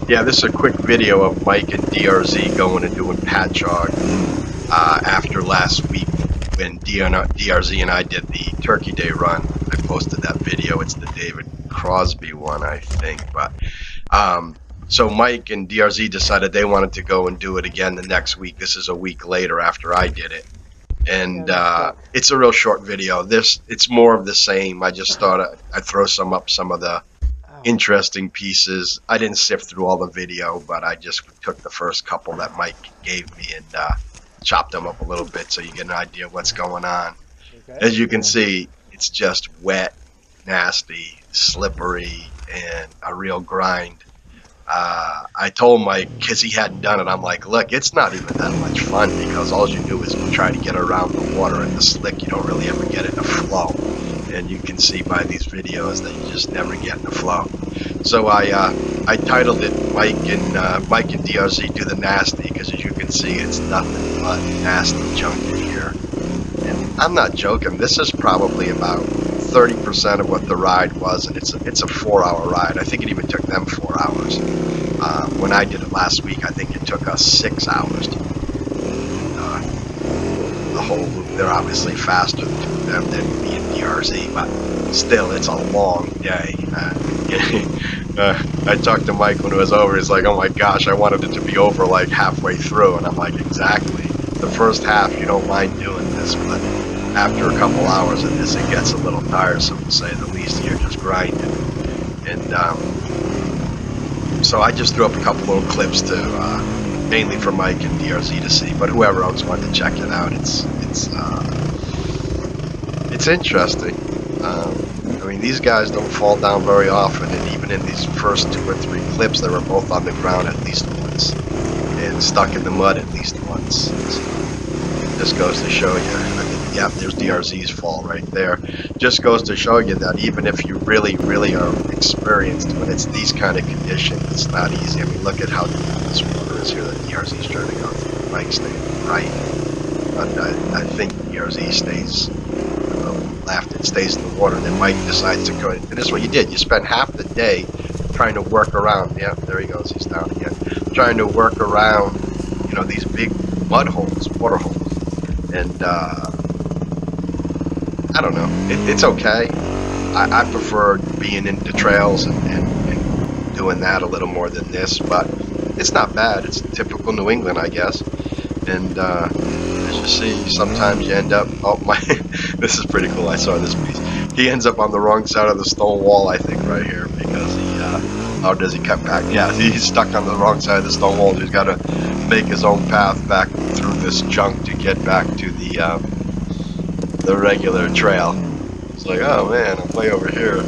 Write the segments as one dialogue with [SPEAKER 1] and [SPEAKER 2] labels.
[SPEAKER 1] Yeah, this is a quick video of Mike and DRZ going and doing Pachaug after last week when DRZ and I did the Turkey Day run. I posted that video. It's the David Crosby one, I think. But so Mike and DRZ decided they wanted to go and do it again the next week. This is a week later after I did it. And it's a real short video. It's more of the same. I just thought I'd throw some of the interesting pieces. I didn't sift through all the video, but I just took the first couple that Mike gave me and chopped them up a little bit so you get an idea of what's going on. Okay. As you can see, it's just wet, nasty, slippery, and a real grind. I told Mike, because he hadn't done it, I'm like, look, it's not even that much fun because all you do is try to get around the water and the slick. You don't really ever get it in a flow. And you can see by these videos that you just never get in the flow. So I titled it Mike and DRZ do the nasty, because as you can see, it's nothing but nasty junk in here. And I'm not joking. This is probably about 30% of what the ride was, and it's a 4-hour ride. I think it even took them 4 hours. When I did it last week, I think it took us 6 hours to the whole loop. They're obviously faster than me and DRZ, but still, it's a long day. I talked to Mike when it was over. He's like, oh my gosh, I wanted it to be over like halfway through. And I'm like, exactly. The first half, you don't mind doing this, but after a couple hours of this, it gets a little tiresome, to say the least. You're just grinding. And so I just threw up a couple little clips to mainly for Mike and DRZ to see, but whoever else wanted to check it out, it's interesting. I mean, these guys don't fall down very often, and even in these first 2 or 3 clips, they were both on the ground at least once, and stuck in the mud at least once. So, just goes to show you. I think, yeah, there's DRZ's fall right there. Just goes to show you that even if you really, really are experienced, when it's these kind of conditions, it's not easy. I mean, look at how deep this water is here that DRZ's trying to go through. Mike staying right, but I think DRZ stays left. It stays in the water. Then Mike decides to go, and this is what you did. You spent half the day trying to work around. Yeah, there he goes. He's down again. Trying to work around, you know, these big mud holes, water holes. And I don't know. It's okay. I prefer being into trails and doing that a little more than this, but it's not bad. It's typical New England, I guess. And as you see, sometimes you end up. Oh my! This is pretty cool. I saw this piece. He ends up on the wrong side of the stone wall, I think, right here, because he. How does he cut back? Yeah, he's stuck on the wrong side of the stone wall. He's got to make his own path back through this junk to get back to the regular trail. It's like, oh man, I'm way over here.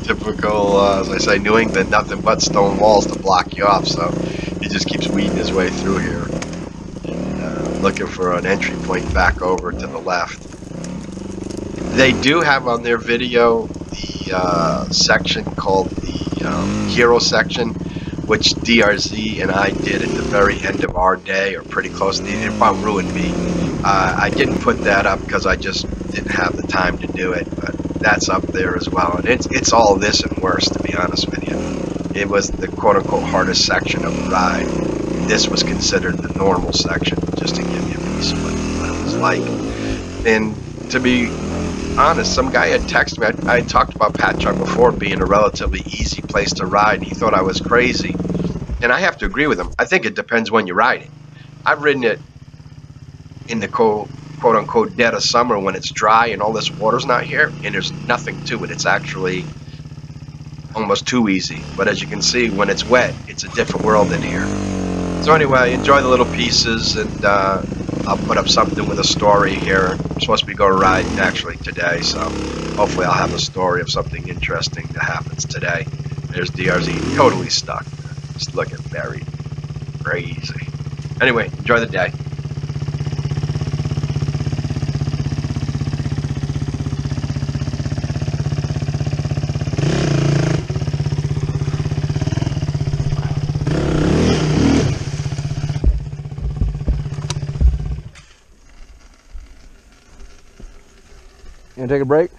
[SPEAKER 1] Typical, as I say, New England, nothing but stone walls to block you off. So he just keeps weeding his way through here, and looking for an entry point back over to the left. They do have on their video the section called the hero section, which DRZ and I did at the very end of our day, or pretty close. It about ruined me. I didn't put that up because I just didn't have the time to do it, but that's up there as well. And it's all this and worse, to be honest with you. It was the quote-unquote hardest section of the ride. This was considered the normal section, just to give you a piece of what it was like. And to be honest, some guy had texted me. I talked about Pachaug before being a relatively easy place to ride, and he thought I was crazy. And I have to agree with him. I think it depends when you ride it. I've ridden it in the quote-unquote dead of summer when it's dry and all this water's not here, and there's nothing to it. It's actually almost too easy. But as you can see, when it's wet, it's a different world in here. So anyway, enjoy the little pieces, and I'll put up something with a story here. I'm supposed to be going riding actually today, so hopefully I'll have a story of something interesting that happens today. There's DRZ totally stuck. Just looking buried. Crazy. Anyway, enjoy the day.
[SPEAKER 2] You gonna take a break?